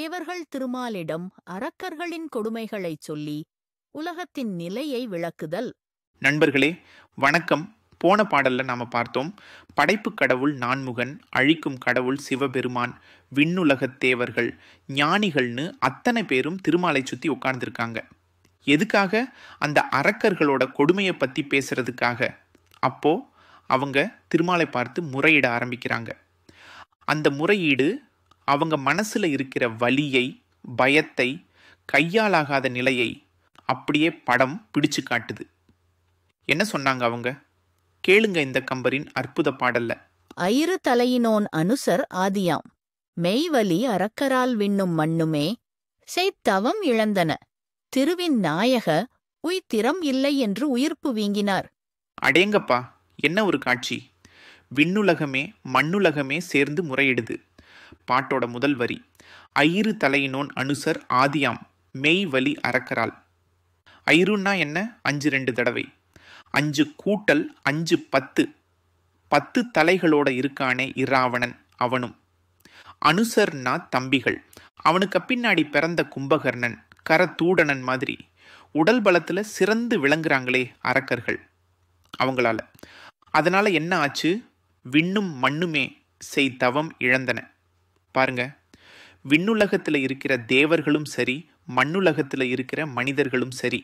தேவர்கள் திருமாலிடம் அரக்கர்களின் கொடுமைகளைச் சொல்லி உலகத்தின் நிலையை விளக்குதல். நண்பர்களே வணக்கம். போன பாடல்ல நாம பார்த்தோம், படைப்பு கடவுள் நான்முகன், அழிக்கும் கடவுள் சிவபெருமான், விண்ணுலகத் தேவர்கள், ஞானிகள்னு அத்தனை பேரும் திருமாலை சுற்றி உட்கார்ந்துருக்காங்க. எதுக்காக? அந்த அரக்கர்களோட கொடுமையை பற்றி பேசுறதுக்காக. அப்போ அவங்க திருமாலை பார்த்து முறையிட ஆரம்பிக்கிறாங்க. அந்த முறையீடு அவங்க மனசுல இருக்கிற வலியை, பயத்தை, கையாலாகாத நிலையை அப்படியே படம் பிடிச்சு காட்டுது. என்ன சொன்னாங்க அவங்க? கேளுங்க இந்த கம்பரின் அற்புத பாடல்ல. ஐரு தலையினோன் அனுசர் ஆதியாம், மெய்வலி அரக்கரால் விண்ணும் மண்ணுமே செய்தவம் இழந்தன, திருவின் நாயக உய்திறம் இல்லை என்று உயிர்ப்பு வீங்கினார். அடேங்கப்பா, என்ன ஒரு காட்சி! விண்ணுலகமே மண்ணுலகமே சேர்ந்து முறையிடுது. பாட்டோட முதல் வரி, ஐரு தலையினோன் அனுசர் ஆதியாம், மெய்வலி அரக்கரால். ஐருன்னா என்ன? 5 2 தடவை. 5 கூட்டல் 5 10. 10 தலைகளோட இருக்கானே இராவணன், அவனும். அனுசர்னா தம்பிகள், அவனுக்கு பின்னாடி பிறந்த கும்பகர்ணன், கரதூடனன் மாதிரி உடல் பலத்துல சிறந்து விளங்குறாங்களே அரக்கர்கள், அவங்களால. அதனால என்ன ஆச்சு? விண்ணும் மண்ணுமே செய்தவம் இழந்தன. பாருங்க, விண்ணுலகத்தில் இருக்கிற தேவர்களும் சரி, மண்ணுலகத்தில் இருக்கிற மனிதர்களும் சரி,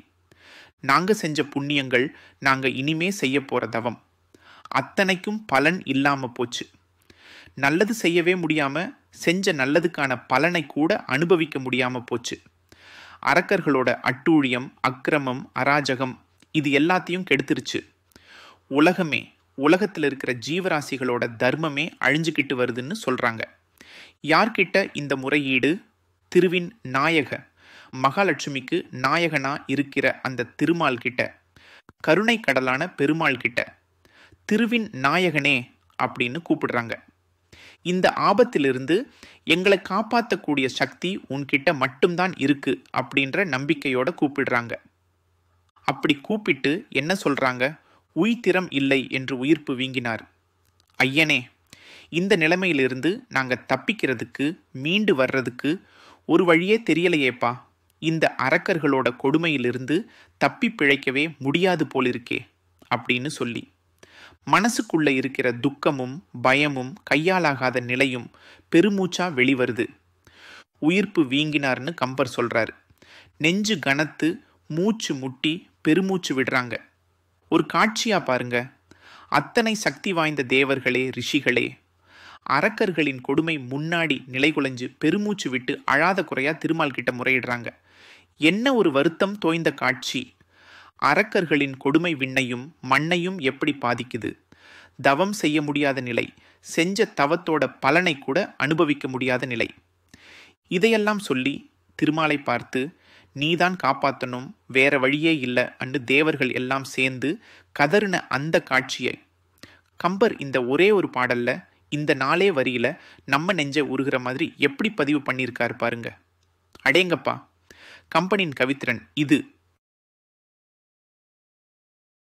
நாங்கள் செஞ்ச புண்ணியங்கள், நாங்கள் இனிமே செய்ய போகிற தவம் அத்தனைக்கும் பலன் இல்லாமல் போச்சு. நல்லது செய்யவே முடியாமல் செஞ்ச நல்லதுக்கான பலனை கூட அனுபவிக்க முடியாமல் போச்சு. அரக்கர்களோட அட்டூழியம், அக்கிரமம், அராஜகம் இது எல்லாத்தையும் கெடுத்துருச்சு. உலகத்தில் இருக்கிற ஜீவராசிகளோட தர்மமே அழிஞ்சுக்கிட்டு வருதுன்னு சொல்கிறாங்க. யார்கிட்ட இந்த முறையீடு? திருவின் நாயக, மகாலட்சுமிக்கு நாயகனா இருக்கிற அந்த திருமால் கிட்ட, கருணை கடலான பெருமாள் கிட்ட திருவின் நாயகனே அப்படின்னு கூப்பிடுறாங்க. இந்த ஆபத்திலிருந்து எங்களை காப்பாற்றக்கூடிய சக்தி உன்கிட்ட மட்டும்தான் இருக்கு அப்படின்ற நம்பிக்கையோட கூப்பிடுறாங்க. அப்படி கூப்பிட்டு என்ன சொல்றாங்க? உய்திறம் இல்லை என்று உயிர்ப்பு வீங்கினார். ஐயனே, இந்த நிலைமையிலிருந்து நாங்கள் தப்பிக்கிறதுக்கு, மீண்டு வர்றதுக்கு ஒரு வழியே தெரியலையேப்பா. இந்த அரக்கர்களோட கொடுமையிலிருந்து தப்பி பிழைக்கவே முடியாது போலிருக்கே அப்படின்னு சொல்லி மனசுக்குள்ள இருக்கிற துக்கமும் பயமும் கையாலாகாத நிலையும் பெருமூச்சா வெளிவருது. உயிர்ப்பு வீங்கினார்னு கம்பர் சொல்றாரு. நெஞ்சு கனத்து மூச்சு முட்டி பெருமூச்சு விடுறாங்க. ஒரு காட்சியா பாருங்க. அத்தனை சக்தி வாய்ந்த தேவர்களே, ரிஷிகளே, அரக்கர்களின் கொடுமை முன்னாடி நிலைகுலைஞ்சு பெருமூச்சு விட்டு அழாத குறையா திருமால் கிட்ட முறையிடுறாங்க. என்ன ஒரு வருத்தம் தோய்ந்த காட்சி! அரக்கர்களின் கொடுமை விண்ணையும் மண்ணையும் எப்படி பாதிக்குது! தவம் செய்ய முடியாத நிலை, செஞ்ச தவத்தோட பலனை கூட அனுபவிக்க முடியாத நிலை. இதையெல்லாம் சொல்லி திருமாலை பார்த்து, நீதான் காப்பாற்றணும், வேற வழியே இல்லை அன்னு தேவர்கள் எல்லாம் சேர்ந்து கதறின அந்த காட்சியை கம்பர் இந்த ஒரே ஒரு பாடல்ல, இந்த 4 வரியில நம்ம நெஞ்ச உருகிற மாதிரி எப்படி பதிவு பண்ணியிருக்காரு பாருங்க. அடேங்கப்பா! கம்பனின் கவித்திறன் இது